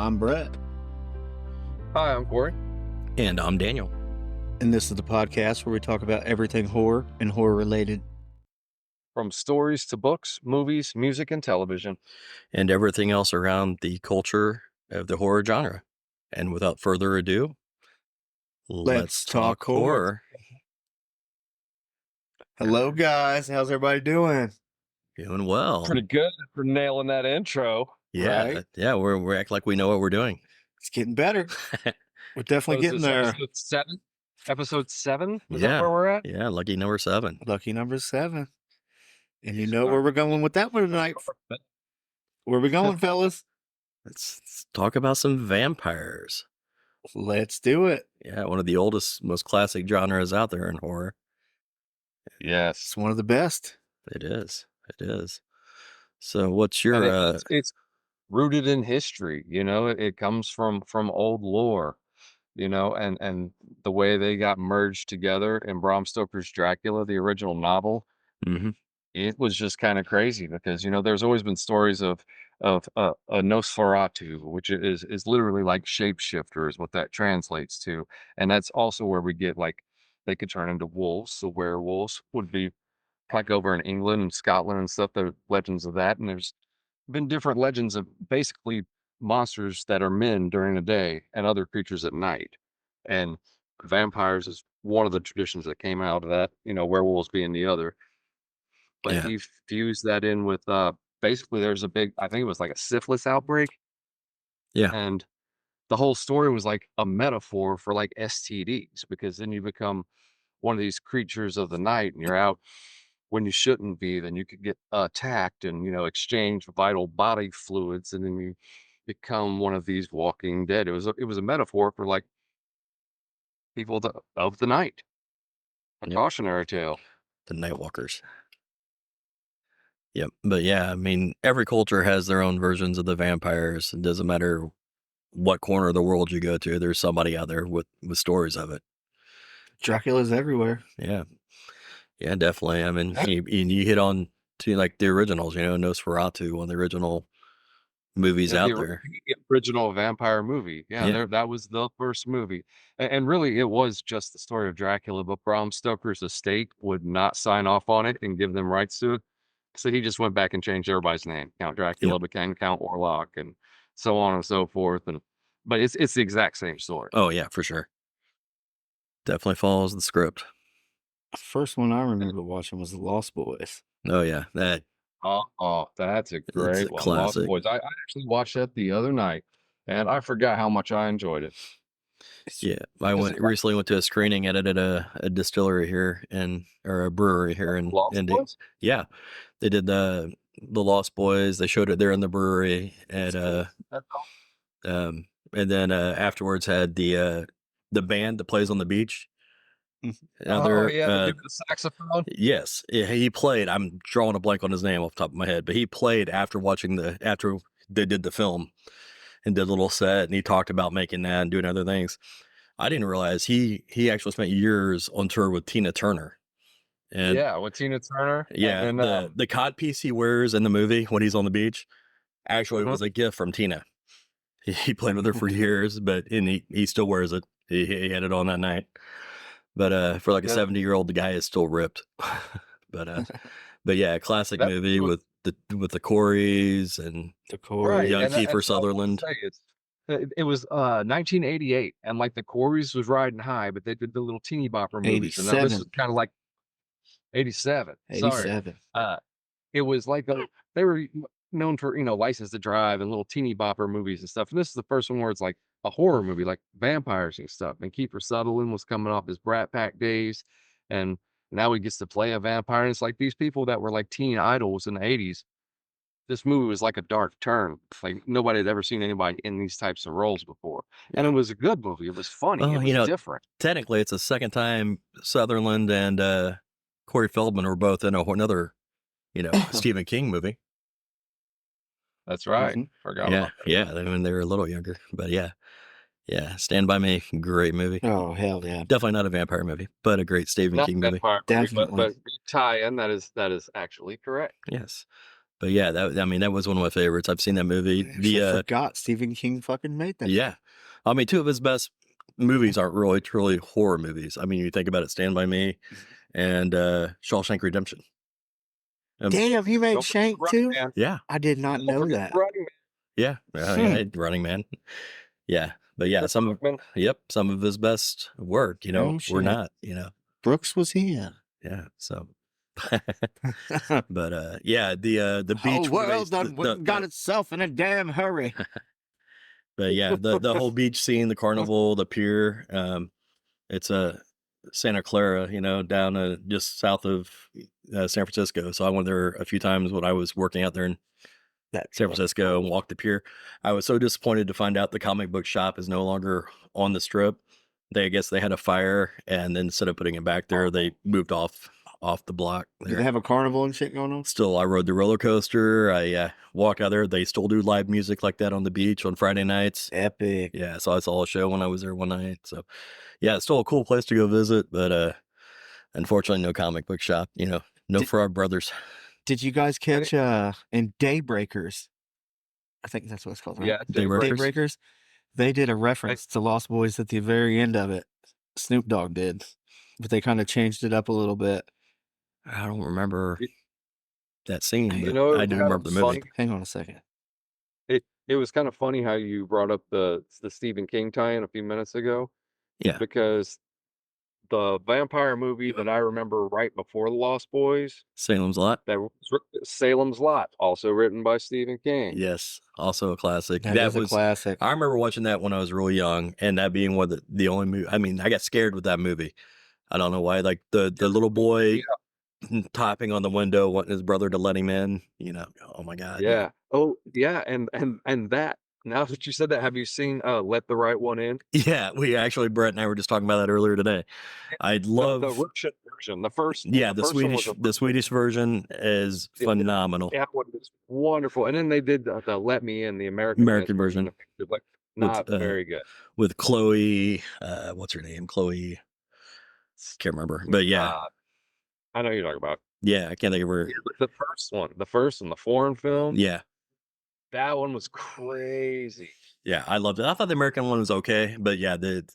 I'm Brett, Hi, I'm Corey. And I'm Daniel. and this is the podcast where we talk about everything horror and horror related. From stories to books, movies, music, and television. And everything else around the culture of the horror genre. And without further ado, let's talk horror. Hello, guys. How's everybody doing? Doing well. Pretty good for nailing that intro. Yeah, right? yeah. We act like we know what we're doing. It's getting better. We're definitely What is getting this, there. Episode 7? Episode 7? Is Yeah. that where we're at? Yeah, lucky number 7. Lucky number 7. And you know where we're going with that one tonight. Where we going, fellas? Let's talk about some vampires. Let's do it. Yeah, one of the oldest, most classic genres out there in horror. Yes. It's one of the best. It is. It is. So what's And your it's rooted in history, it comes from old lore, and the way they got merged together in Bram Stoker's Dracula, the original novel. Mhm. It was just kind of crazy because there's always been stories of a Nosferatu, which is literally like shapeshifter is what that translates to, and that's also where we get like they could turn into wolves. So werewolves would be like over in England and Scotland and stuff. There are legends of that, and there's been different legends of basically monsters that are men during the day and other creatures at night, and vampires is one of the traditions that came out of that. Werewolves being the other. But Yeah. he fused that in with, basically there's a big I think it was like a syphilis outbreak, Yeah. and the whole story was like a metaphor for like STDs, because then you become one of these creatures of the night and you're out when you shouldn't be, then you could get attacked and, exchange vital body fluids, and then you become one of these walking dead. It was a metaphor for like people of the night. A Yep. cautionary tale. The Nightwalkers. Yep. But yeah, I mean, every culture has their own versions of the vampires. It doesn't matter what corner of the world you go to, there's somebody out there with stories of it. Dracula's everywhere. Yeah. Yeah, definitely. I mean, you hit on to like the originals, Nosferatu, one of the original movies Yeah, out the there. original vampire movie. Yeah, Yeah. that was the first movie. And really, it was just the story of Dracula, but Bram Stoker's estate would not sign off on it and give them rights to it. So he just went back and changed everybody's name. Count Dracula Yep. became Count Orlok, and so on and so forth. But it's the exact same story. Oh, yeah, for sure. Definitely follows the script. The first one I remember watching was The Lost Boys. Oh, yeah. That Oh, that's a it's great a one. Lost classic. Boys. I actually watched that the other night, and I forgot how much I enjoyed it. Yeah. I recently went to a screening at a distillery here or a brewery here in Lost Indy. Boys? Yeah. They did the Lost Boys. They showed it there in the brewery at That's all. and then afterwards had the band that plays on the beach. Now Oh, they're yeah, the dude with the saxophone. yes, yeah, he played. I'm drawing a blank on his name off the top of my head, but he played after they did the film and did a little set, and he talked about making that and doing other things. I didn't realize he actually spent years on tour with Tina Turner. And Yeah, with Tina Turner. yeah, And the codpiece he wears in the movie when he's on the beach actually Mhm. was a gift from Tina. He played with her for years, and he still wears it. He had it on that night. But for like a Yeah. 70-year-old, the guy is still ripped. but yeah, classic That movie was with the Coreys and The right. Corey. young And that's Kiefer what I was Sutherland. gonna say. It was 1988, and like the Corys was riding high, but they did the little teeny bopper movies, and now this 87. is kind of like 87. Sorry. 87. It was like they were known for License to Drive and little teeny bopper movies and stuff. And this is the first one where it's like a horror movie, like vampires and stuff. And Kiefer Sutherland was coming off his Brat Pack days, and now he gets to play a vampire. And it's like these people that were like teen idols in the 80s. This movie was like a dark turn. Like nobody had ever seen anybody in these types of roles before, and it was a good movie. It was funny. Well, It was different. technically, it's the second time Sutherland and Corey Feldman were both in another, Stephen King movie. That's right. Mhm. Forgot Yeah, about that. yeah. I mean, they were a little younger, but yeah. Stand By Me, great movie. Oh, hell yeah. Definitely not a vampire movie, but a great Stephen Not King movie. vampire movie, Definitely. but tie in that is actually correct. Yes. But yeah, that was one of my favorites. I've seen that movie. I actually forgot Stephen King fucking made that. Yeah. I mean, two of his best movies aren't really truly horror movies. I mean, you think about it, Stand By Me and Shawshank Redemption. Damn, he made Don't forget Shank Running too? Man. Yeah. I did not Don't know forget that. Running Man. Yeah. Yeah, Running Man. Yeah. But yeah, some of his best work, Oh, were shit. not, Brooks was he in? Yeah. So but yeah, the beach Whole where world they- done went and got itself in a damn hurry. But yeah, the whole beach scene, the carnival, the pier, it's Santa Clara, down just south of San Francisco. So I went there a few times when I was working out there in San Francisco and walked the pier. I was so disappointed to find out the comic book shop is no longer on the strip. I guess they had a fire, and then instead of putting it back there, they moved off the block. Do There. they have a carnival and shit going on? Still, I rode the roller coaster. I walked out there. They still do live music like that on the beach on Friday nights. Epic. Yeah, so I saw a show when I was there one night. So, yeah, it's still a cool place to go visit, but unfortunately, no comic book shop. No Frog Brothers. Did you guys catch in Daybreakers? I think that's what it's called, right? Yeah, Daybreakers? Daybreakers. They did a reference to Lost Boys at the very end of it. Snoop Dogg did, but they kind of changed it up a little bit. I don't remember that scene, but it I do was remember the movie. funny. Hang on a second. It was kind of funny how you brought up the Stephen King tie-in a few minutes ago, Yeah, because the vampire movie that I remember right before The Lost Boys, Salem's Lot. that was Salem's Lot, also written by Stephen King. Yes, also a classic. That was a was classic. I remember watching that when I was really young, and that being one of the only movie. I mean, I got scared with that movie. I don't know why. Like the little boy tapping on the window, wanting his brother to let him in. Oh my god. Yeah. Oh, yeah. And that, now that you said that, have you seen Let the Right One In? Yeah, we actually, Brett and I were just talking about that earlier today. I love the Russian version, the first. yeah, the first one was Swedish version is Yeah, phenomenal. that one was wonderful. And then they did the Let Me In, the American version like not very good. with Chloe. What's her name? Chloe. Can't remember, but yeah, I know you're talking about. yeah, I can't think of her. The first one, the foreign film. Yeah, That one was crazy. yeah, I loved it. I thought the American one was okay, but yeah, if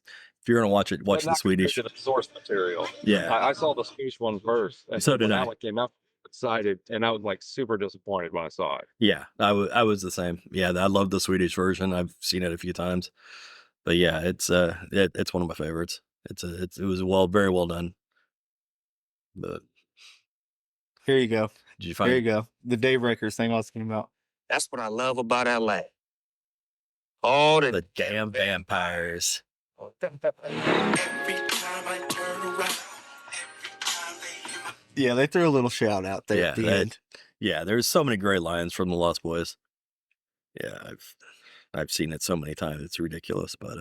you're gonna watch it, watch But the not Swedish. compared to the source material. Yeah, I saw the Swedish one first. And So did when I. that one came out, excited, and I was like super disappointed when I saw it. yeah, I was the same. Yeah, I love the Swedish version. I've seen it a few times, but yeah, it's one of my favorites. It was very well done. But Here you go. did you Here you find? go. The Daybreakers thing I was talking about. That's what I love about LA. All The damn vampires. Yeah, they threw a little shout out there at the end. Yeah, there's so many great lines from the Lost Boys. Yeah, I've seen it so many times. It's ridiculous, but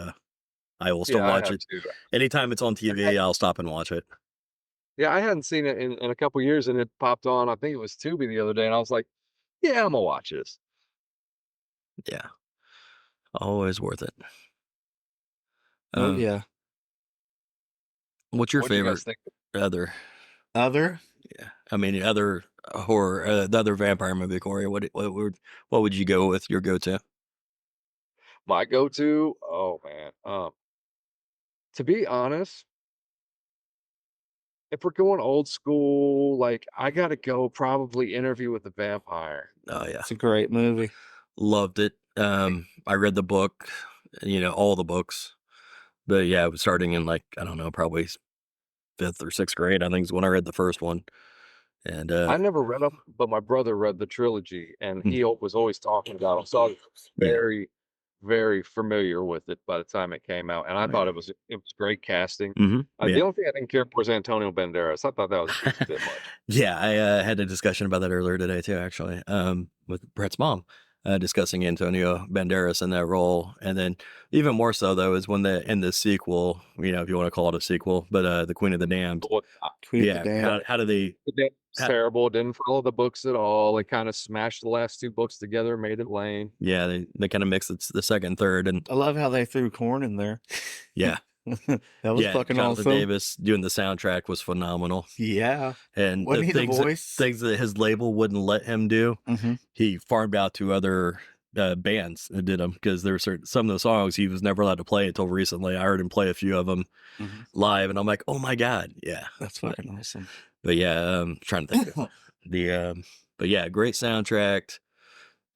I will still Yeah, I watch have it. too. Anytime it's on TV, I'll stop and watch it. Yeah, I hadn't seen it in a couple years, and it popped on. I think it was Tubi the other day, and I was like, "Yeah, I'm gonna watch this." Yeah, always worth it. Oh, Um, yeah. What's your What do you guys favorite think? Other? Yeah, I mean, other horror, the other vampire movie, Corey. What would you go with your go-to? My go-to? Oh man. To be honest, if we're going old school, like I gotta go probably Interview with the Vampire. Oh yeah, It's a great movie. loved it. I read the book, all the books, but yeah, it was starting in like I don't know, probably 5th or 6th grade. I think is when I read the first one, and I never read them, but my brother read the trilogy, and he was always talking about it. So I was Yeah. very, very familiar with it by the time it came out, and I thought it was great casting. mhm, The yeah. only thing I didn't care for was Antonio Banderas. I thought that was just a bit much. Yeah, I had a discussion about that earlier today too, actually, with Brett's mom, discussing Antonio Banderas in that role, and then even more so though is when in the sequel, if you want to call it a sequel, but the Queen of the Damned, Well, Queen yeah, of the Damned. how do they? It's Ha- terrible. It didn't follow the books at all. It kind of smashed the last two books together, made it lame. Yeah, they kind of mix the second, and third, and I love how they threw corn in there. yeah, That was Yeah, fucking Jonathan awesome. Davis doing the soundtrack was phenomenal. Yeah. And Wasn't he the things voice? things that his label wouldn't let him do, Mm-hmm. he farmed out to other bands that did them, because there were some of the songs he was never allowed to play until recently. I heard him play a few of them Mm-hmm. live, and I'm like, oh my god, yeah. That's fucking awesome. But yeah, trying to think of the but yeah, great soundtrack.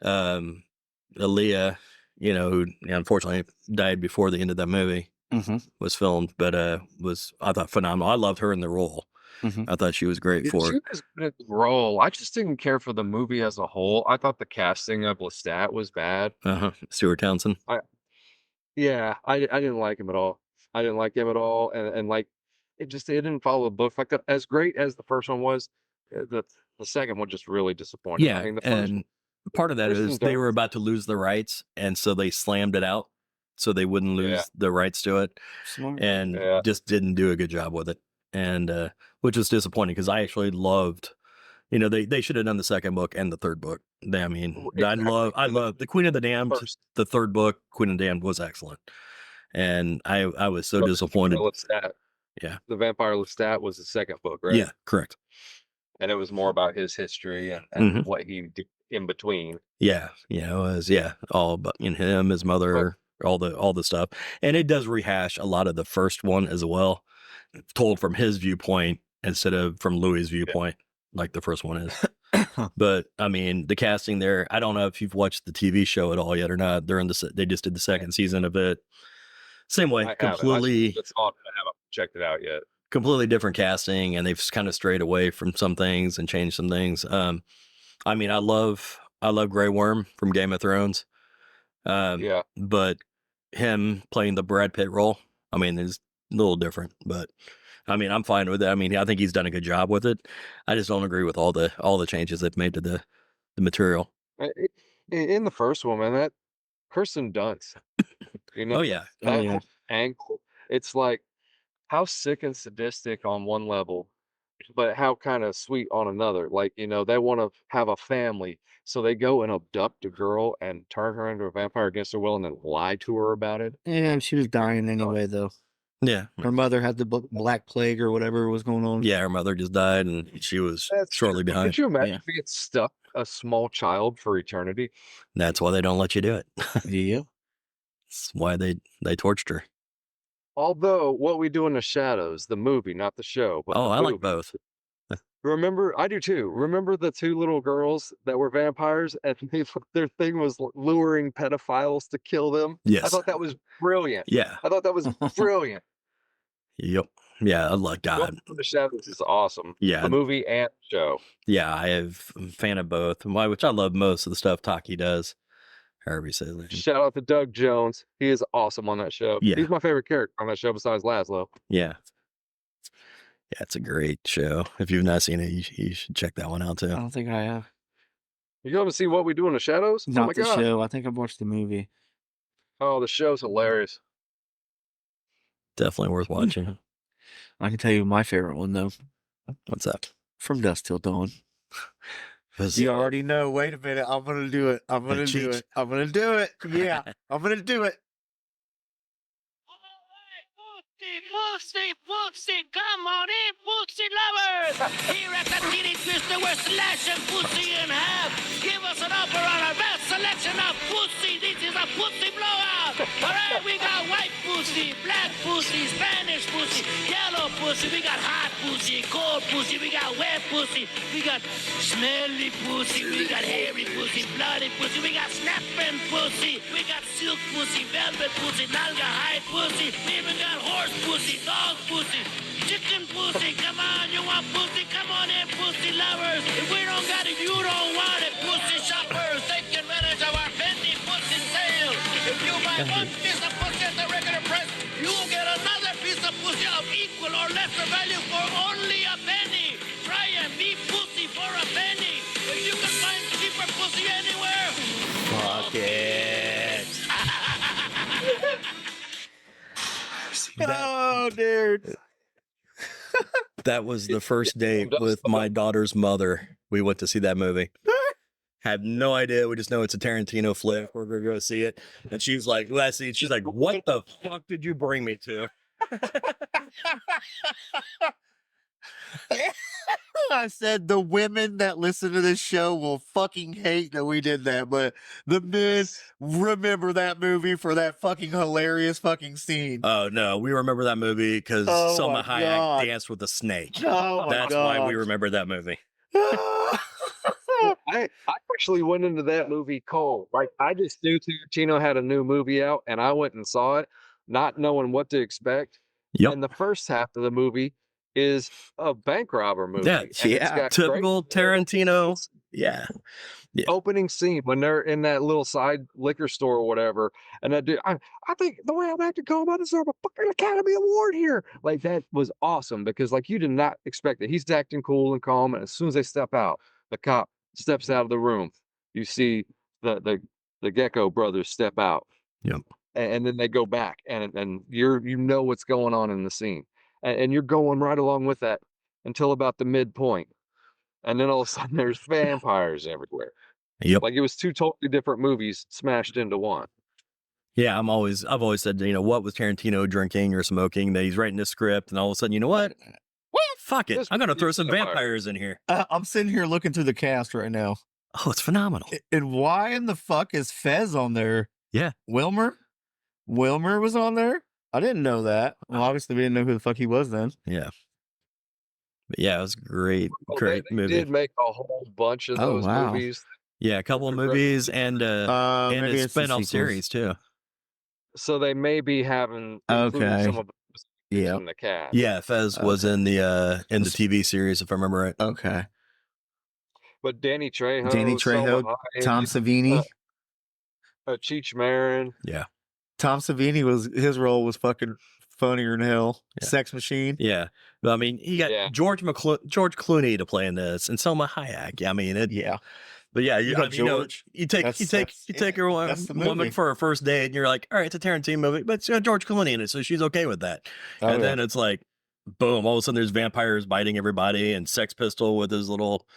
Aaliyah, who unfortunately died before the end of that movie Mm-hmm. was filmed, but was, I thought, phenomenal. I loved her in the role. Mm-hmm. I thought she was great Yeah, for she it. was good at the role. I just didn't care for the movie as a whole. I thought the casting of Lestat was bad. Stuart Townsend. Yeah, I didn't like him at all. I didn't like him at all, and like it didn't follow the book. Like as great as the first one was, the second one just really disappointed. Yeah, I mean, the first and part of that Kristen is they were Dunst- about to lose the rights, and so they slammed it out so they wouldn't lose Yeah. the rights to it, Smart. and Yeah. just didn't do a good job with it, and which was disappointing, because I actually loved. They should have done the second book and the third book. I mean, Exactly. I love the Queen of the Damned. First. The third book, Queen of the Damned, was excellent, and I was so disappointed. Lestat. Yeah. The Vampire Lestat was the second book, right? Yeah, correct. And it was more about his history and Mhm. what he did in between. Yeah, it was all about him, his mother, all the stuff, and it does rehash a lot of the first one as well, told from his viewpoint instead of from Louis' viewpoint, like the first one is. But I mean, the casting there, I don't know if you've watched the TV show at all yet or not. They just did the second season of it. Same way, I haven't. completely It's odd. I haven't checked it out yet. completely different casting, and they've kind of strayed away from some things and changed some things. I mean, I love Grey Worm from Game of Thrones. Yeah. But him playing the Brad Pitt role, I mean, is a little different, but I mean, I'm fine with it. I mean, I think he's done a good job with it. I just don't agree with all the changes they've made to the material. In the first one, man, that Kirsten Dunst, Oh yeah. that yeah. whole angle, it's like how sick and sadistic on one level, but how kind of sweet on another. Like, they want to have a family, so they go and abduct a girl and turn her into a vampire against her will and then lie to her about it. Yeah, she was dying anyway, though. Yeah. Her mother had the Black Plague or whatever was going on. Yeah, her mother just died, and she was That's shortly behind. Could you imagine Yeah. if you get stuck a small child for eternity? That's why they don't let you do it. Yeah. That's why they tortured her. Although, What We Do in the Shadows, the movie, not the show. But Oh, the I like movie. both. Remember, I do too. Remember the two little girls that were vampires, and their thing was luring pedophiles to kill them? I Yes. thought that was brilliant. Yeah. I thought that was brilliant. Yep. Yeah. I like What God. We Do in the Shadows is awesome. Yeah. The movie and the show. Yeah. I'm a fan of both. Which I love most of the stuff Taki does. However you say it. Shout out to Doug Jones. He is awesome on that show. Yeah. He's my favorite character on that show besides Laszlo. Yeah. Yeah, it's a great show. If you've not seen it, you should check that one out I too. don't think I have. You haven't seen What We Do in the Shadows? Oh Not my the god. show. I think I've watched the movie. Oh, the show's hilarious. Definitely worth watching. I can tell you my favorite one, though. What's that? From Dusk Till Dawn. Was- You already know. Wait a minute. I'm going to do it. I'm going to do cheat. it. I'm going to do it. Yeah. I'm going to do it. Pussy, come on in, pussy lovers! Here at the Titty Twister, we're slashing pussy in half. Give us an offer on our best selection of pussy. This is a pussy blowout. All right, we got white pussy, black pussy, Spanish pussy, yellow pussy. We got hot pussy, cold pussy. We got wet pussy. We got smelly pussy. We got hairy pussy, bloody pussy. We got snapping pussy. We got silk pussy, velvet pussy, nalga hide pussy. We even got horse pussy, dog pussy, chicken pussy. Come on, you want pussy? Come on in, pussy lovers. If we don't got it, you don't want it. Pussy shoppers, take advantage of our Fendi pussy sale. If you buy one piece of pussy at the regular price, you will get another piece of pussy of equal or lesser value for only a penny. Try and be pussy for a penny. If you can find cheaper pussy anywhere, Fuck it. Oh, dude. That was the first date Dusk with Till my daughter's mother. We went to see that movie. Had no idea. We just know it's a Tarantino flick. We're gonna go see it. And she was like, "Let's see." She's like, "What the fuck did you bring me to?" I said the women that listen to this show will fucking hate that we did that, but the men remember that movie for that fucking hilarious fucking scene. Oh no, we remember that movie because Oh Selma my Hayek God. danced with a snake. Oh my That's why we God. remember that movie. I actually went into that movie cold. Like I just knew Tarantino had a new movie out, and I went and saw it, not knowing what to expect. Yep. And the first half of the movie is a bank robber movie. Yeah, and it's yeah. got Typical great Tarantino. Yeah. opening scene when they're in that little side liquor store or whatever, and that dude, I think the way I'm acting calm, I deserve a fucking Academy Award here. Like that was awesome because like you did not expect it. He's acting cool and calm, and as soon as they step out, the cop steps out of the room. You see the Gecko brothers step out. Yep. And then they go back, and you know what's going on in the scene, and you're going right along with that until about the midpoint, and then all of a sudden there's vampires everywhere. Yep. Like it was two totally different movies smashed into one. Yeah, I've always said, what was Tarantino drinking or smoking? That he's writing a script, and all of a sudden, you know what? Well, fuck it. This I'm gonna movie throw is some vampire. vampires in here. I'm sitting here looking through the cast right now. Oh, it's phenomenal. And why in the fuck is Fez on there? Yeah. Wilmer was on there? I didn't know that. Well, obviously we didn't know who the fuck he was then. Yeah. But yeah, it was great, Oh, great they movie. did make a whole bunch of Oh, those wow. movies. Yeah, a couple of Different movies and Maybe a it's the spin-off sequels. series too. So they may be having included Okay. some of those Yeah. in the cast. Yeah, Fez was in the TV series, if I remember right. Okay. But Danny Trejo, Danny Trejo, Salma Hayek, Tom Savini. Cheech Marin. Tom Savini his role was fucking funnier than hell. Yeah. Sex Machine. Yeah, but I mean, he got Yeah. George Clooney to play in this, and Selma Hayek. I mean, Yeah. but yeah, You got George. you take That's- you take that's- your that's the woman movie. for a first date, and you're like, all right, it's a Tarantino movie, but it's got George Clooney in it, so she's okay with that. Oh, And yeah. then it's like, boom! All of a sudden, there's vampires biting everybody, and Sex Pistol with his little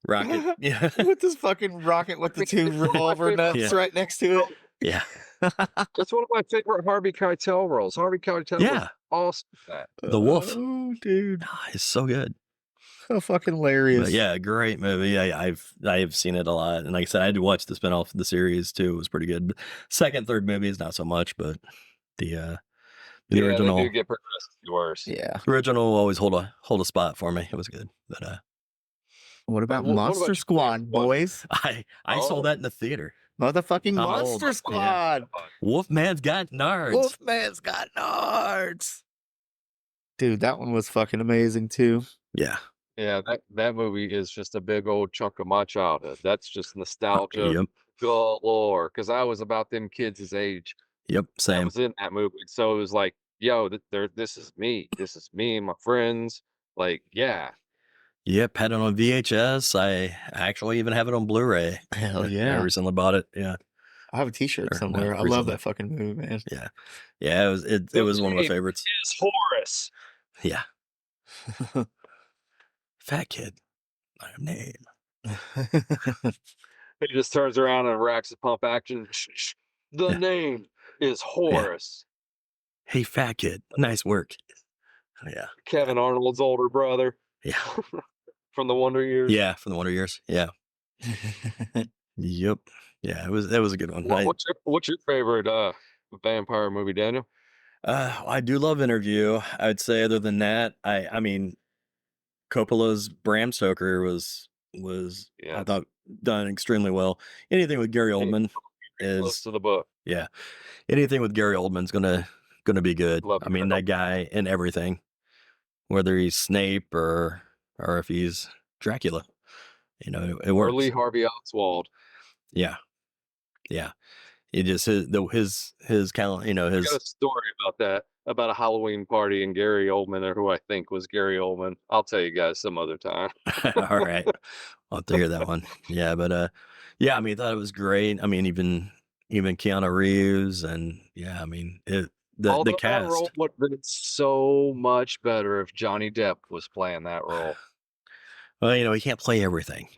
rocket. Yeah, with this fucking rocket with the two revolver nuts Yeah. right next to it. yeah, That's one of my favorite Harvey Keitel roles. Harvey Keitel was yeah. awesome at that. The Wolf. Oh, dude. It's so good. So fucking hilarious. But yeah, great movie. I've seen it a lot, and like I said, I had to watch the spinoff of the series too. It was pretty good. Second, third movie is not so much, but the Yeah, original they do get progressively worse. Yeah. original will always hold a spot for me. It was good, but What about What about Monster your Squad, favorite one? boys? I Oh. saw that in the theater. Motherfucking I'm old. Monster Yeah. Squad. Wolfman's got nards. Wolfman's got nards. Dude, that one was fucking amazing too. Yeah. Yeah, that movie is just a big old chunk of my childhood. That's just nostalgia Yep. galore. Because I was about them kids' age. Yep. I Same. was in that movie, so it was like, yo, this is me. This is me and my friends. Like, yeah, Yep. Had it on VHS. I actually even have it on Blu-ray. Hell I yeah. recently bought it. Yeah. I have a t-shirt Or, no, somewhere. I love recently. that fucking movie, man. Yeah. It was it was one of my Okay. favorites. is Horace. Yeah. Fat kid. My name. He just turns around and racks a pump action. The Yeah. name is Horace. Hey, fat kid. Nice work. Yeah. Kevin Arnold's older brother Yeah. from the Wonder Years. Yeah. From the Wonder Years. Yeah. Yep. Yeah. It was a good one. What's your favorite vampire movie, Daniel? I do love Interview. I'd say other than that, I mean, Coppola's Bram Stoker was Yeah. I thought done extremely well. Anything with Gary Oldman Close is to the book. yeah. Anything with Gary Oldman's gonna be good. Love I mean, Gary that guy in everything, whether he's Snape or if he's Dracula, it Or works. Lee Harvey Oswald. Yeah, yeah. It just his talent, I got a story about that, about a Halloween party and Gary Oldman, or who I think was Gary Oldman. I'll tell you guys some other time. All right. I'll have to hear that one. Yeah, but yeah, I mean, I thought it was great. I mean, even Keanu Reeves, and yeah, I mean, the Although that cast. role would have been so much better if Johnny Depp was playing that role. Well, he can't play everything.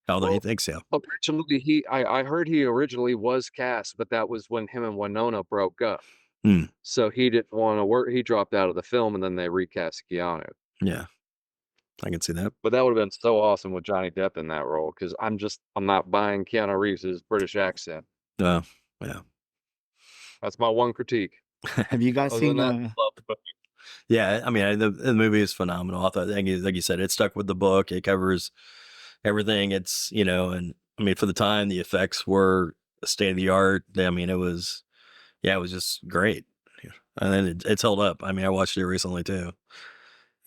Although he Well, thinks so. Originally, I heard he originally was cast, but that was when him and Winona broke up. Hmm. So he didn't want to work. He dropped out of the film, and then they recast Keanu. Yeah, I can see that. But that would have been so awesome with Johnny Depp in that role, because I'm not buying Keanu Reeves' British accent. Yeah. That's my one critique. Have you guys Other seen than that, love the movie. Yeah, I mean, the movie is phenomenal. I thought, like you said, it stuck with the book. It covers everything. It's, and I mean, for the time, the effects were state of the art. I mean, it was just great. And then it's held up. I mean, I watched it recently too.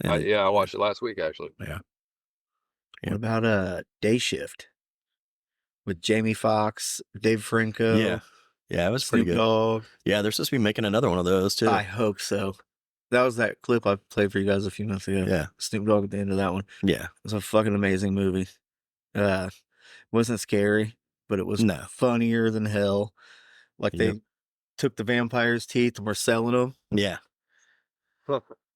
And Yeah, I watched it last week actually. Yeah. What about Day Shift with Jamie Foxx, Dave Franco? Yeah, it was pretty Snoop good. Dogg. Yeah, they're supposed to be making another one of those too. I hope so. That was that clip I played for you guys a few minutes ago. Yeah. Snoop Dogg at the end of that one. Yeah. It was a fucking amazing movie. Wasn't scary, but it was No. funnier than hell. Like Yep. they took the vampire's teeth and were selling them. Yeah.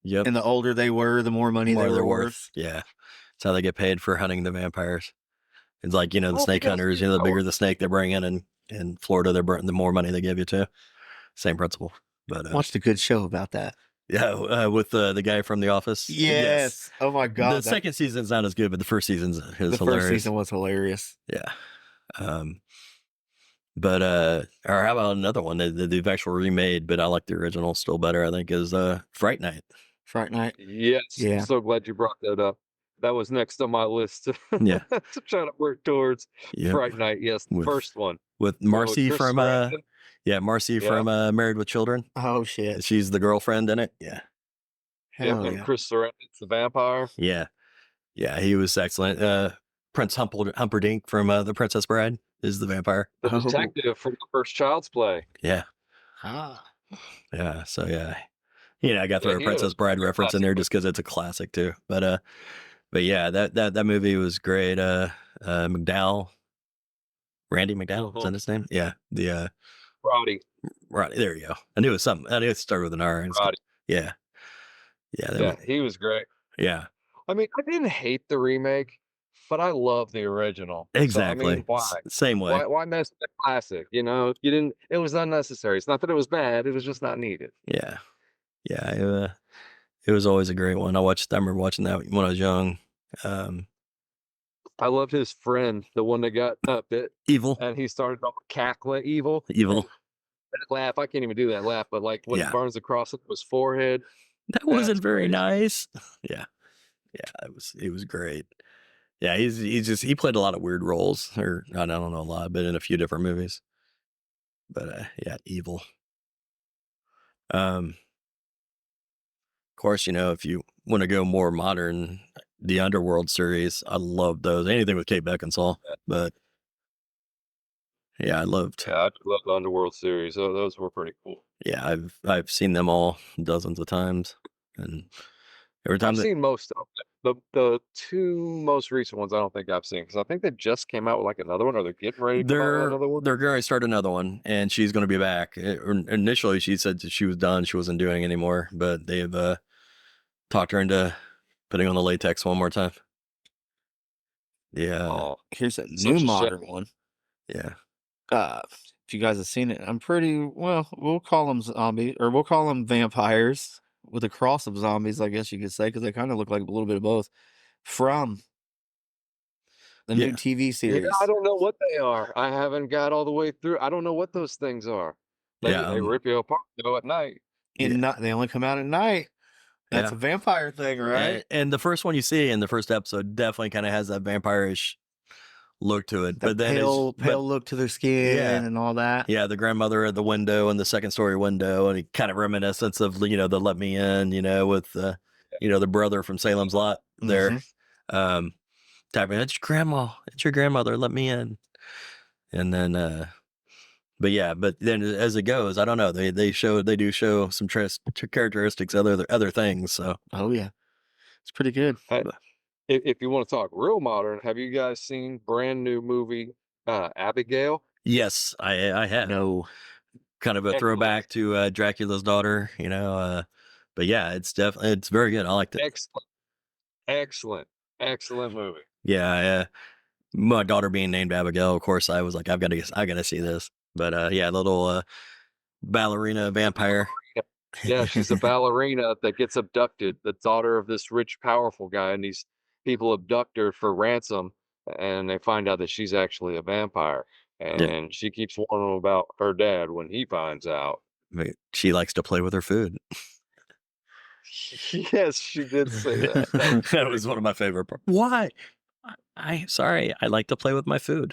Yep. And the older they were, the more money More they they're were worth. worth. Yeah. That's how they get paid for hunting the vampires. It's like, the Oh, snake because hunters, the bigger the snake they bring in Florida, the more money they give you too. Same principle. But Watched a good show about that. yeah, with the guy from The Office. Yes. Oh my god. The second season's not as good, but the first season's the hilarious. first season was hilarious. Yeah. But or how about another one that they've actually remade, but I like the original still better, I think, is Fright Night. Fright Night. Yes. Yeah. I'm so glad you brought that up. That was next on my list to, Yeah. to try to work towards. Yeah. Fright Night, yes, the With- first one. With You know, with Marcy Chris from Sarandon. Marcy Yeah. from Married with Children. Oh shit. She's the girlfriend in it. Yeah. Hell and yeah. Chris Sarandon's the vampire. Yeah. Yeah, he was excellent. Prince Humperdinck from The Princess Bride is the vampire. The Oh. detective from the first Child's Play. Yeah. Ah. Yeah. So yeah. I got to throw Yeah, a he Princess was Bride reference in classic there just because it's a classic too. But yeah, that movie was great. McDowell. Randy McDowell, is that his name? Yeah. The Roddy. right, there you go. I knew it was something. I knew it started with an R. and stuff. Roddy. Yeah. Yeah. that Yeah, was- he was great. yeah. I mean, I didn't hate the remake, but I love the original. Exactly. So, I mean, why? Same way. Why mess with the classic? You didn't. It was unnecessary. It's not that it was bad. It was just not needed. Yeah. Yeah. It was always a great one. I remember watching that when I was young. I loved his friend, the one that got bit, Evil. and he started off cackling evil. Evil. That laugh, I can't even do that laugh, but like when Yeah. it burns across his forehead. That wasn't That's very great. nice. Yeah. Yeah. It was great. Yeah. He played a lot of weird roles, or I don't know a lot, but in a few different movies. But yeah, Evil. Of course, if you want to go more modern, the Underworld series, I love those. Anything with Kate Beckinsale, but yeah, I loved. Yeah, I love the Underworld series. Oh, those were pretty cool. Yeah, I've seen them all dozens of times, and every time I've seen most of them. The two most recent ones I don't think I've seen, because I think they just came out with like another one, or they're getting ready to come out with another one. they're going to start another one, and she's going to be back. Initially, she said that she was done; she wasn't doing anymore, but they've talked her into putting on the latex one more time. Yeah, Oh, Here's a Such new a shame. modern one. yeah, If you guys have seen it, I'm pretty well. We'll call them zombies, or we'll call them vampires with a cross of zombies, I guess you could say, because they kind of look like a little bit of both. From the Yeah. new TV yeah, series. I don't know what they are. I haven't got all the way through. I don't know what those things are. They Yeah, rip you apart though at night. They only come out at night. That's Yeah. a vampire thing, right? And the first one you see in the first episode definitely kind of has that vampire-ish look to it, The but then pale look to their skin Yeah. and all that. yeah, the grandmother at the window and the second story window, and kind of reminiscence of the Let Me In, with the brother from Salem's Lot there, typing, "It's your grandma, it's your grandmother, let me in," and then but then as it goes, I don't know, they do show some characteristics of other things, so Oh yeah, it's pretty good. If you want to talk real modern, have you guys seen brand new movie Abigail? yes, I have. No, Kind of a Excellent. throwback to Dracula's daughter, but yeah, it's very good. I liked it. Excellent movie. Yeah, my daughter being named Abigail, of course, I was like, I gotta see this. But yeah, little ballerina vampire. Yeah, she's a ballerina that gets abducted, the daughter of this rich, powerful guy, and these people abduct her for ransom, and they find out that she's actually a vampire. And she keeps warning them about her dad when he finds out. She likes to play with her food. Yes, she did say that. That was one of my favorite parts. Why? Sorry, I like to play with my food.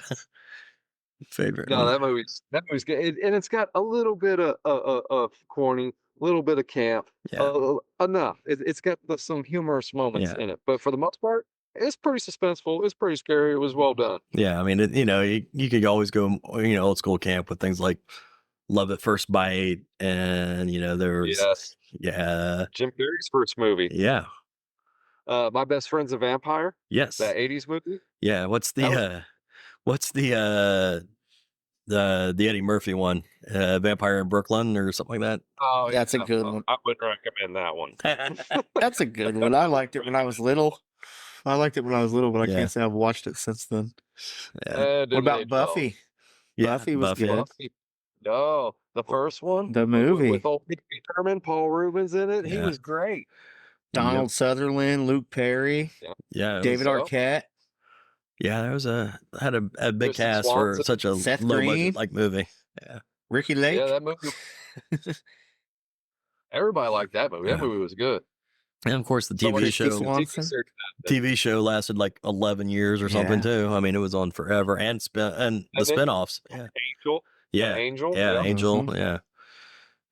Favorite. No, that movie's good, and it's got a little bit of corny, a little bit of camp, Yeah. enough. It's got some humorous moments Yeah. in it, but for the most part, it's pretty suspenseful. It's pretty scary. It was well done. Yeah, I mean, you could always go, old school camp with things like Love at First Bite, and there's Yes, yeah, Jim Carrey's first movie. yeah, My Best Friend's a Vampire, yes, that '80s movie. yeah. What's That the Eddie Murphy one, Vampire in Brooklyn or something like Oh, That's a good one. I wouldn't recommend that one. that? That's a good one. I liked it when I was little. But I Yeah. can't say I've watched it since then. Yeah, Didn't What about age well. Buffy? yeah, Buffy was Buffy. good. Buffy. No, the first one, The movie. with old Pee Wee Herman, Paul Rubens in it. He Yeah. was great. Donald Sutherland, Luke Perry, Yeah, it David so. Arquette. Yeah, there was had a big Kristen cast for Swanson. such a Seth low Green. budget like movie. Yeah, Ricky Lake. Yeah, that movie. Everybody liked that movie. That Yeah. movie was good. and of course the So much TV Christy show. Swanson. TV show lasted like 11 years or something Yeah. too. I mean, it was on forever, and the And then- spinoffs. Yeah, Angel. yeah, Angel. yeah, Angel. Mhm. Yeah,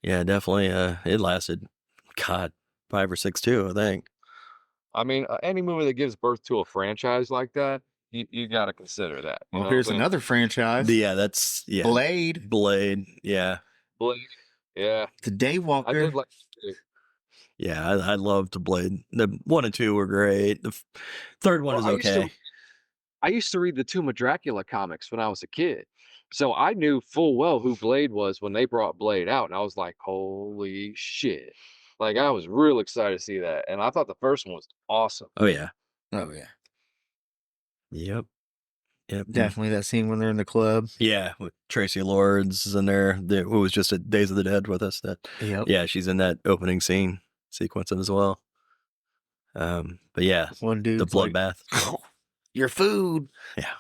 yeah, definitely. It lasted, God, 5 or 6 too, I think. I mean, any movie that gives birth to a franchise like that, you got to consider that. You know Well, what here's I'm saying? another franchise. Yeah, that's Blade. Blade. Yeah, Blade. Yeah, The I Daywalker. did like. yeah. I loved Blade. The 1 and 2 were great. The third one Well, is okay. I used to read the Tomb of Dracula comics when I was a kid. So I knew full well who Blade was when they brought Blade out. And I was like, holy shit. Like, I was real excited to see that. And I thought the first one was awesome. Oh yeah. Oh yeah, Yep. Yep. definitely that scene when they're in the club. Yeah, with Tracy Lords in there, who was just at Days of the Dead with us. That Yep. yeah, she's in that opening scene sequence as well. But yeah, One dude. the bloodbath. Your food. Yeah,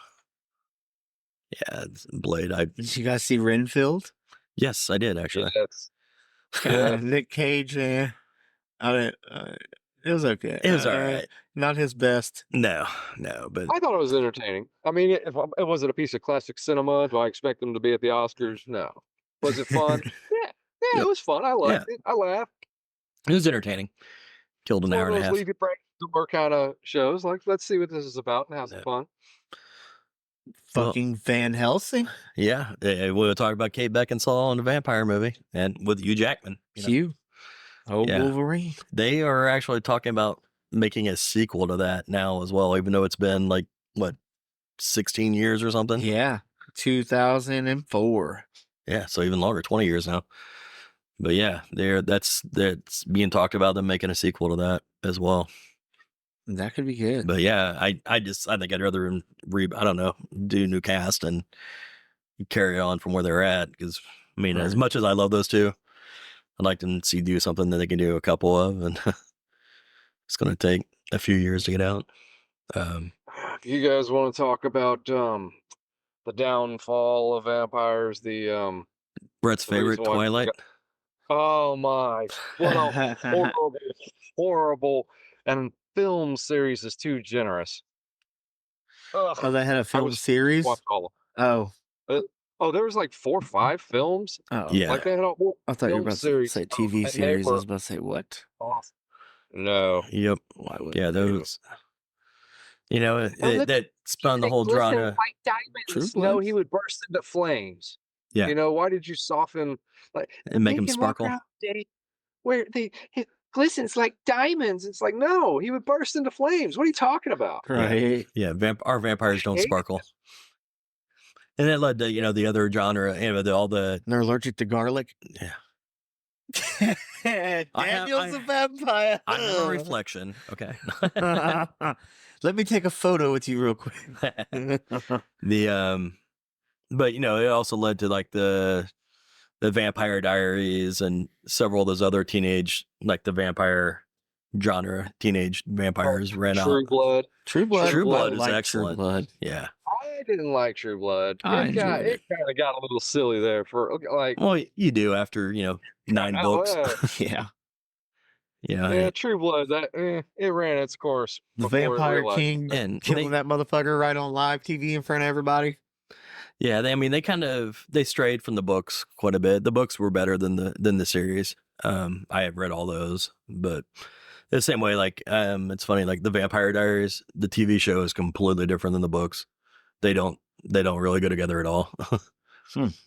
it's Blade. Did you guys see Renfield? Yes, I did actually. Yes. Nick Cage. It was okay. It was all right. Not his best. No, but I thought it was entertaining. I mean, if it wasn't a piece of classic cinema, do I expect them to be at the Oscars? No. Was it fun? Yeah, Yep. it was fun. I liked it. I laughed. it was entertaining. Killed an It's hour one and of a those half. leave it break the door kind of shows. Like, let's see what this is about and have some Yeah. fun. Well- Fucking Van Helsing. Yeah, we'll talk about Kate Beckinsale in the vampire movie and with Hugh Jackman. Hugh. Oh, Yeah. Wolverine. They are actually talking about making a sequel to that now as well, even though it's been like what 16 years or something. Yeah. 2004. Yeah, so even longer, 20 years now. But yeah, that's being talked about, them making a sequel to that as well. That could be good. But yeah, I think I'd rather I don't know, do new cast and carry on from where they're at, because I mean, as Right. much as I love those two, I'd like to see do something that they can do a couple of, and it's going to take a few years to get out. You guys want to talk about the downfall of vampires? The Brett's The reason favorite why- Twilight. oh my, what a horrible, horrible, and film series is too generous. Ugh, Oh, they had a film was- series. watch all of Oh. Oh, there was like 4 or 5 films. Oh. Yeah. Like they had a whole I thought you were film about to series. say TV and they series. I were was about to say what? awesome. No. Yep. Why would Yeah, those. Well, That spun the whole Listen, drama. White Diamonds. True No, Blood? he would burst into flames. Yeah. You know, why did you soften like And make they 'em can walk sparkle? around day where it glistens like diamonds? It's like, no, he would burst into flames. What are you talking about? Right. Yeah, our vampires don't hate sparkle. And that led to the other genre, all the They're allergic to garlic. yeah. Daniel's a vampire. I have a reflection. Okay. Let me take a photo with you real quick. But it also led to like the the Vampire Diaries and several of those other teenage, like the vampire genre, teenage vampires ran out. True Blood. True Blood. True I Blood is like excellent. True Blood. Yeah. I didn't like True Blood. I It got enjoyed it kind of got a little silly there for like Well, you do after, 9 oh, books. Yeah. yeah, True Blood. That it ran its course. The before it Vampire realized- And King they, killing that motherfucker right on live TV in front of everybody. yeah, they kind of they strayed from the books quite a bit. The books were better than the series. I have read all those, but the same way, like it's funny, like the Vampire Diaries, the TV show is completely different than the books. They don't really go together at all.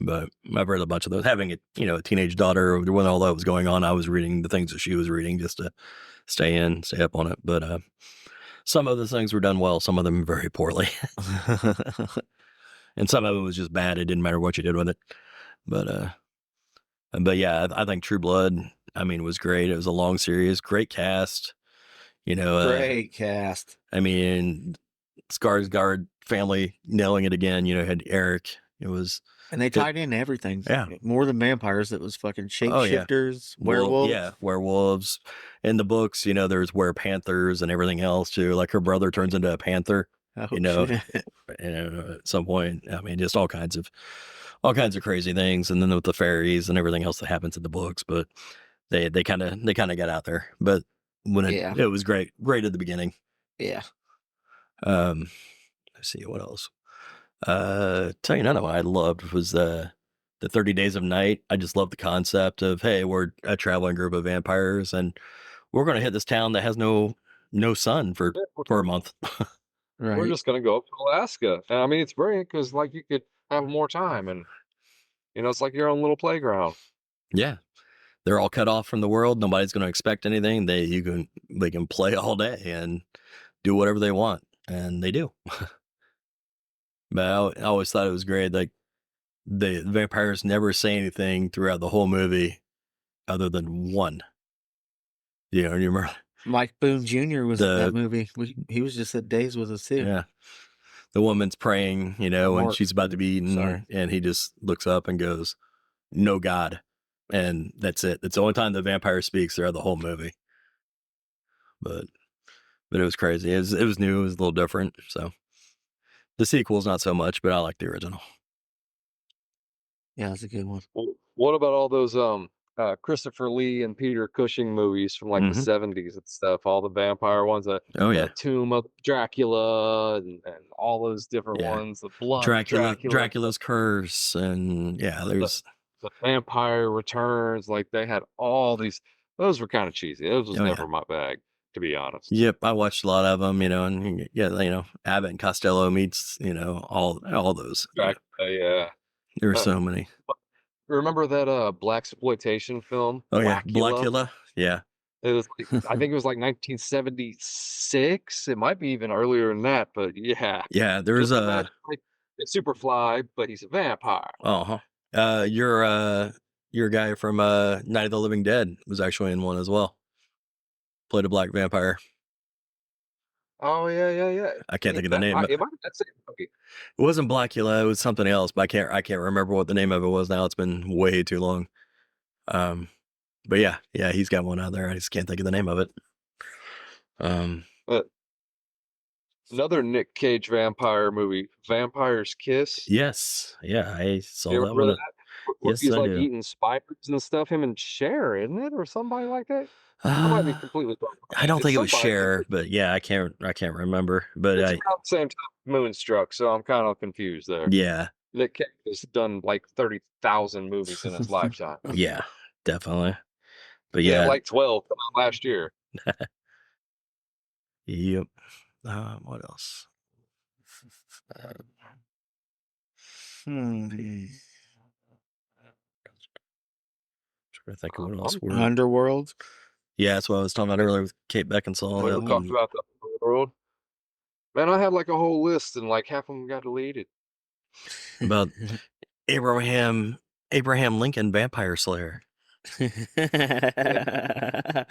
But I've read a bunch of those. Having a teenage daughter, when all that was going on, I was reading the things that she was reading just to stay up on it. But some of the things were done well, some of them very poorly, and some of it was just bad. It didn't matter what you did with it. But yeah, I think True Blood, was great. It was a long series, great cast. Great cast. Skarsgård family nailing it again. Had Eric. It was. And they tied in everything. Yeah. More than vampires. It was fucking shapeshifters, werewolves. Yeah, werewolves. In the books, there's were-panthers and everything else too. Like her brother turns into a panther, Oh, shit. At some point. Just all kinds of crazy things. And then with the fairies and everything else that happens in the books, but they kind of got out there. But when it was great at the beginning. Yeah. Let's see what else. Tell you another one I loved was the 30 Days of Night. I just love the concept of, hey, we're a traveling group of vampires and we're going to hit this town that has no sun for a month. Right. We're just gonna go up to Alaska. And it's brilliant because like you could have more time, and it's like your own little playground. Yeah. They're all cut off from the world. Nobody's going to expect anything. They can play all day and do whatever they want, and they do. But I always thought it was great. Like the vampires never say anything throughout the whole movie, other than one. You remember? Mike Boone Jr. was in that movie. He was just at Days with us too. Yeah. The woman's praying, and Mark. she's about to be eaten, Sorry. and he just looks up and goes, "No God," and that's it. That's the only time the vampire speaks throughout the whole movie. But it was crazy. It was new. It was a little different. So the sequel's not so much, but I like the original. Yeah, that's a good one. What about all those Christopher Lee and Peter Cushing movies from like the 70s and stuff? All the vampire ones, Oh yeah, Tomb of Dracula and all those different Yeah. ones. The Blood Dracula's Curse, and yeah, there's the Vampire Returns. Like they had all these. Those were kind of cheesy. Those was Oh, yeah. never my bag, to be honest. Yep, I watched a lot of them, and yeah, Abbott and Costello meets, all those. Yeah. There were so many. Remember that blaxploitation film? Oh yeah, Blackula? Blackula. Yeah, It was I think it was like 1976. It might be even earlier than that, but yeah. yeah. There's Just a imagine, like, it's Superfly, but he's a vampire. your guy from Night of the Living Dead was actually in one as well. Played a black vampire. Oh yeah. I can't think of the name. That's it. Okay. It wasn't Blackula. It was something else, but I can't remember what the name of it was now. It's been way too long. But yeah, he's got one out there. I just can't think of the name of it. Another Nick Cage vampire movie, Vampire's Kiss. Yes, yeah, I saw You that remember one. that? Where Yes, he's I like do. eating spiders and stuff. Him and Cher, isn't it, or somebody like that? I might be completely wrong. I don't think it was somebody. Cher, but yeah, I can't remember. But It's around the same time Moonstruck, so I'm kind of confused there. yeah, Nick Cage has done like 30,000 movies in his lifetime. yeah, definitely. But Yeah, yeah, like 12 come out last year. yep. What else? Trying to think of what else. Underworld. Yeah, that's what I was talking about earlier with Kate Beckinsale. We that talked one. about the world. Man, I had like a whole list, and like half of them got deleted. About Abraham Lincoln Vampire Slayer. That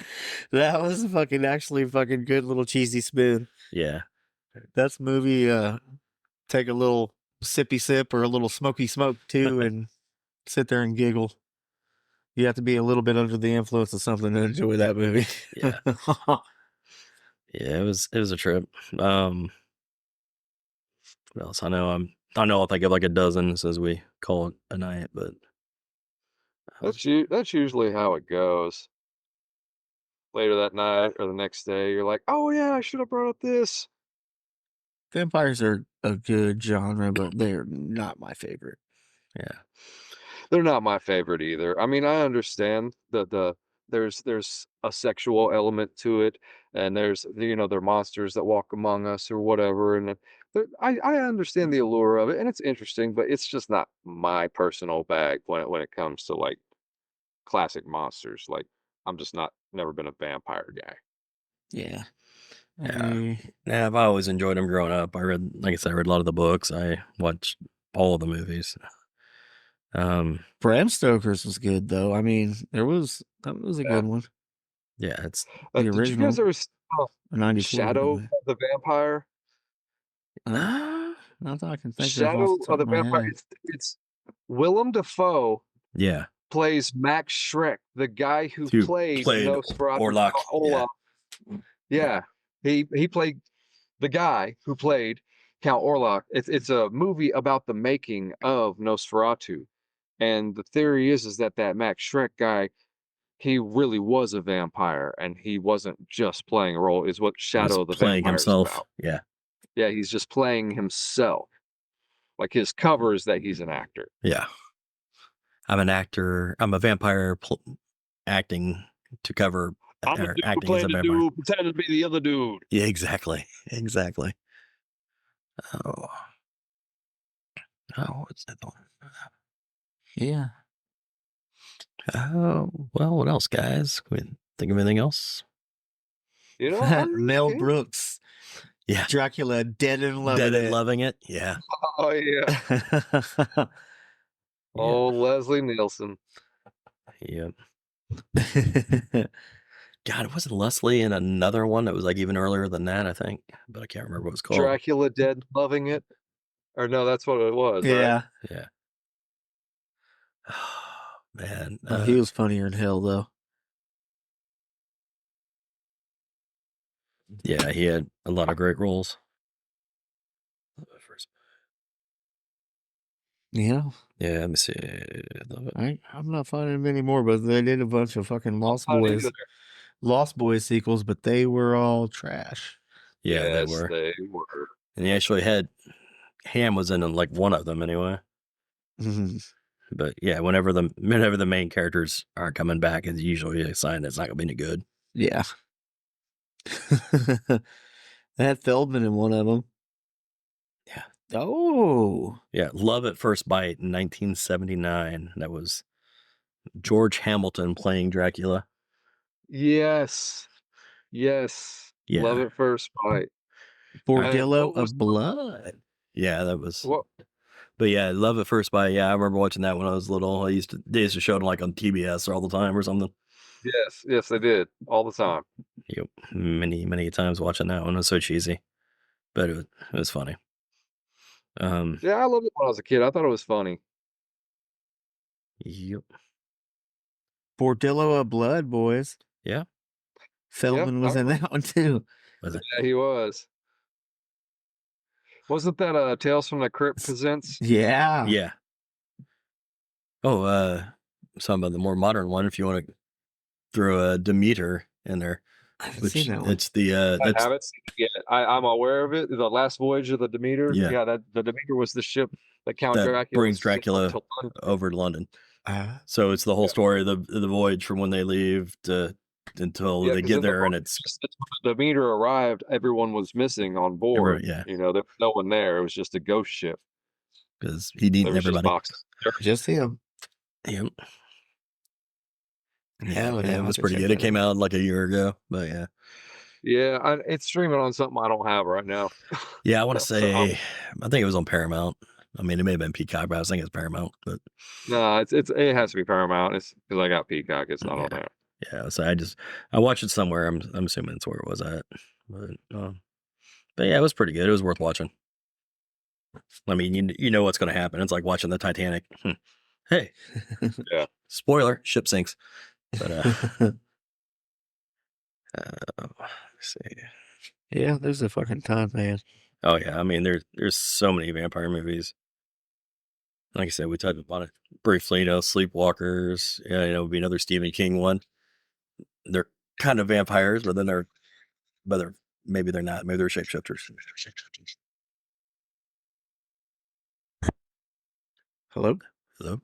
was actually fucking good little cheesy spoon. Yeah. That's movie. Take a little sippy sip or a little smoky smoke too, and sit there and giggle. You have to be a little bit under the influence of something to enjoy that movie. Yeah. Yeah, it was a trip. What else? I know I'll think of like a dozen as we call it a night, but That's usually how it goes. Later that night or the next day, you're like, "Oh yeah, I should have brought up this." Vampires are a good genre, but they're not my favorite. yeah. They're not my favorite either. I mean, I understand there's a sexual element to it, and there's they're monsters that walk among us or whatever, and I understand the allure of it, and it's interesting, but it's just not my personal bag when it comes to like classic monsters. Like I'm just never been a vampire guy. Yeah. Yeah. Yeah, I've always enjoyed them growing up. Like I said, I read a lot of the books. I watched all of the movies. Bram Stoker's was good though. I mean, that was a good one. Yeah, it's The Did you guys original, ever see 94. Shadow of the Vampire? Not that I can think of off Shadow the top of the of my Vampire. head. It's Willem Dafoe yeah. plays Max Schreck, the guy who Who played played Nosferatu Orlok, yeah. Olaf. Yeah, he played the guy who played Count Orlok. It's a movie about the making of Nosferatu, and the theory is that Max Schreck guy, he really was a vampire, and he wasn't just playing a role. Is what Shadow of the playing Vampire is himself. about. Yeah. Yeah, he's just playing himself. Like his cover is that he's an actor. Yeah. I'm an actor. I'm a vampire acting to cover I'm a or dude acting as playing a the vampire. dude, pretending to be the other dude. Yeah, exactly. Exactly. Oh, what's that one? Yeah. Oh, well, what else, guys? Can we think of anything else? You know, I Mel can't- Brooks. Yeah. Dracula, dead and loving Dead and it. loving it. Yeah. Oh yeah. Oh, Leslie Nielsen. Yep. God, wasn't Leslie in another one that was like even earlier than that, I think, but I can't remember what it was called. Dracula Dead Loving It. Or no, that's what it was. Right? Yeah. Yeah. Man. Oh, he was funnier than hell though. Yeah, he had a lot of great roles. Yeah. Yeah, let me see. I'm not finding him anymore, but they did a bunch of fucking Lost Not Boys. either. Lost Boys sequels, but they were all trash. Yeah, Yes, they were. they were. And he actually had Ham was in like one of them anyway. But yeah, whenever the main characters aren't coming back, it's usually a sign it's not gonna be any good. Yeah. They had Feldman in one of them. Yeah. Oh. Yeah, Love at First Bite in 1979. That was George Hamilton playing Dracula. Yes. Yes. Yeah. Love at First Bite. Bordello what was of the- Blood. Yeah, that was. What? But yeah, Love at First Bite. Yeah, I remember watching that when I was little. They used to show it like on TBS all the time or something. Yes, yes, they did all the time. Yep, many times watching that one. It was so cheesy, but it was funny. Yeah, I loved it when I was a kid. I thought it was funny. Yep. Bordello of Blood, boys. Yeah. Feldman was in that one too. Was it? Yeah, he was. Wasn't that Tales from the Crypt Presents? Yeah. Yeah. Oh, some of the more modern one. If you want to throw a Demeter in there, I haven't which seen that one. it's the I that's haven't seen it yet. I'm aware of it. The Last Voyage of the Demeter. Yeah. That the Demeter was the ship that Count That Dracula brings sent Dracula to London. over to London. Uh, So it's the whole story of the voyage from when they leave until Yeah, they 'cause get in the there, and book, it's just when the Demeter arrived, everyone was missing on board. yeah, You know, there was no one there. It was just a ghost ship. because he'd eaten There was just everybody. boxes. just him. Yep. Yeah, Yeah, but it I'll was have to pretty check good. It that came out like a year ago, but yeah. Yeah, it's streaming on something I don't have right now. Yeah, I want to So, say, I think it was on Paramount. I mean, it may have been Peacock, but I was thinking it's Paramount. But No, it has to be Paramount. It's because I got Peacock. It's not on there. yeah, so I watched it somewhere. I'm assuming it's where it was at. But yeah, it was pretty good. It was worth watching. I mean, you know what's going to happen. It's like watching the Titanic. Hey, Yeah. spoiler, ship sinks. But let's see. Yeah, there's a fucking ton, man. Oh yeah, I mean there's so many vampire movies. Like I said, we touched upon it briefly. Sleepwalkers. Yeah, would be another Stephen King one. They're kind of vampires, but they're maybe they're not. Maybe they're shapeshifters. Hello, Hello.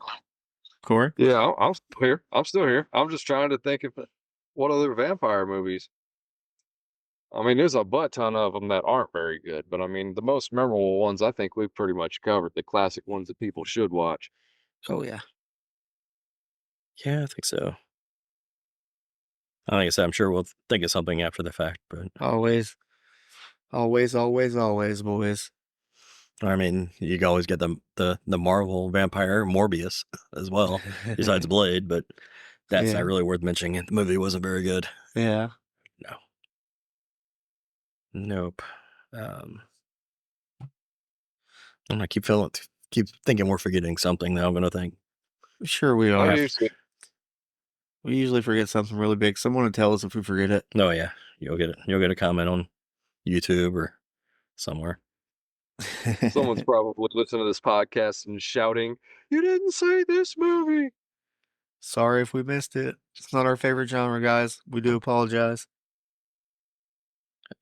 Corey. Yeah, I'm still here. I'm still here. I'm just trying to think of what other vampire movies. I mean, there's a butt ton of them that aren't very good, but I mean, the most memorable ones I think we've pretty much covered. The classic ones that people should watch. Oh yeah. Yeah, I think so. Like I said, I'm sure we'll think of something after the fact, but Always, boys. I mean, you can always get the Marvel vampire Morbius as well, besides Blade, but that's Yeah. not really worth mentioning. The movie wasn't very good. Yeah. No. Nope. I keep thinking we're forgetting something now. I'm gonna think. Sure we I are. usually, We usually forget something really big. Someone will tell us if we forget it. Oh yeah, you'll get it. You'll get a comment on YouTube or somewhere. someone's probably listening to this podcast and shouting, "You didn't say this movie." Sorry if we missed it. It's not our favorite genre, guys. We do apologize.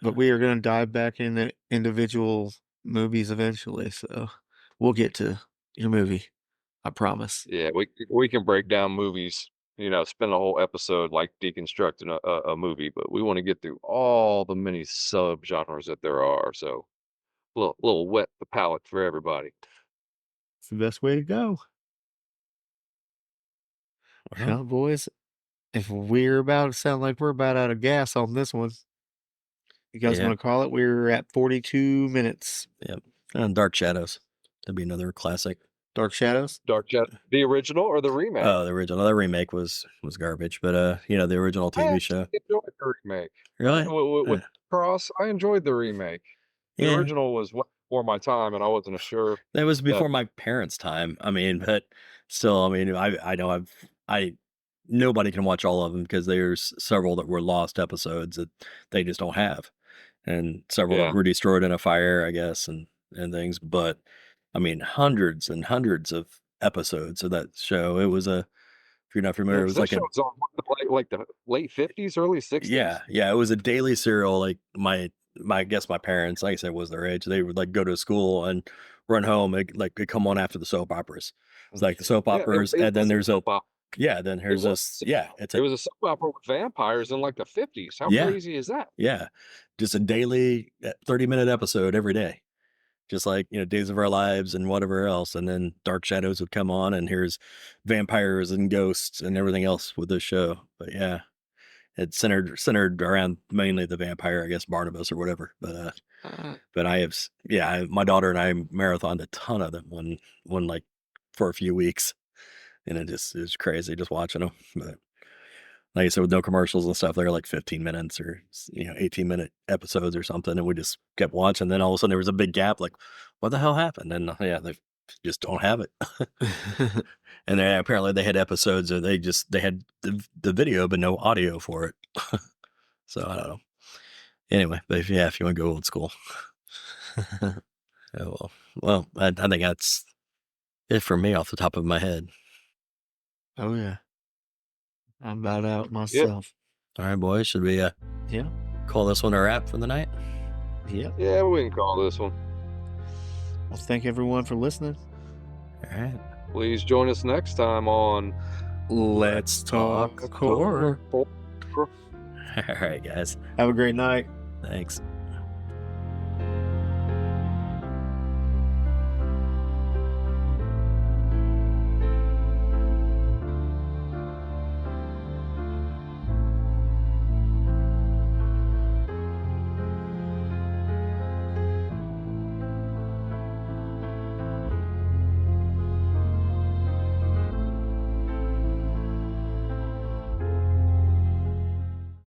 But we are going to dive back into individual movies eventually. So we'll get to your movie. I promise. Yeah, we can break down movies. Spend a whole episode like deconstructing a movie, but we want to get through all the many subgenres that there are. So, little wet the palate for everybody. It's the best way to go. Well, boys, if we're about to sound like we're about out of gas on this one, you guys Yeah. want to call it? We're at 42 minutes. Yep. And Dark Shadows. That'd be another classic. Dark Shadows? Dark Jet, the original or the remake? Oh, the original. The remake was garbage, but the original I TV actually show. enjoyed the remake. Really? With Cross, I enjoyed the remake. The Yeah. original was before my time, and I wasn't sure. That was before my parents' time. I mean, but still, I mean, I know nobody can watch all of them because there's several that were lost episodes that they just don't have, and several Yeah. that were destroyed in a fire, I guess, and things. But I mean, hundreds and hundreds of episodes of that show. It was if you're not familiar, it was That like show was on like the late 50s, early 60s. yeah, it was a daily serial. Like I guess my parents, like I said, was their age. They would like go to school and run home. It'd come on after the soap operas. It's like the soap Yeah, operas, it and then was a there's soap opera. then there's this, it's It was a soap opera with vampires in like the 50s. How Yeah. crazy is that? just a daily 30-minute episode every day. Just like, Days of Our Lives and whatever else. And then Dark Shadows would come on, and here's vampires and ghosts and everything else with this show. But yeah, it's centered around mainly the vampire, I guess, Barnabas or whatever. But I have, my daughter and I marathoned a ton of them one like for a few weeks. And it's crazy just watching them. But like I said, with no commercials and stuff, they're like 15 minutes or 18-minute episodes or something, and we just kept watching. Then all of a sudden there was a big gap. Like, what the hell happened? And they just don't have it. And then apparently they had episodes that they had the video but no audio for it. So I don't know. Anyway, but if you want to go old school, oh, well, I think that's it for me off the top of my head. Oh, yeah. I'm about out myself. All right, boys, should we Yeah. call this one a wrap for the night? Yep. Yeah, we can call this one. Well, thank everyone for listening. All right. Please join us next time on Let's talk horror. All right, guys. Have a great night. Thanks.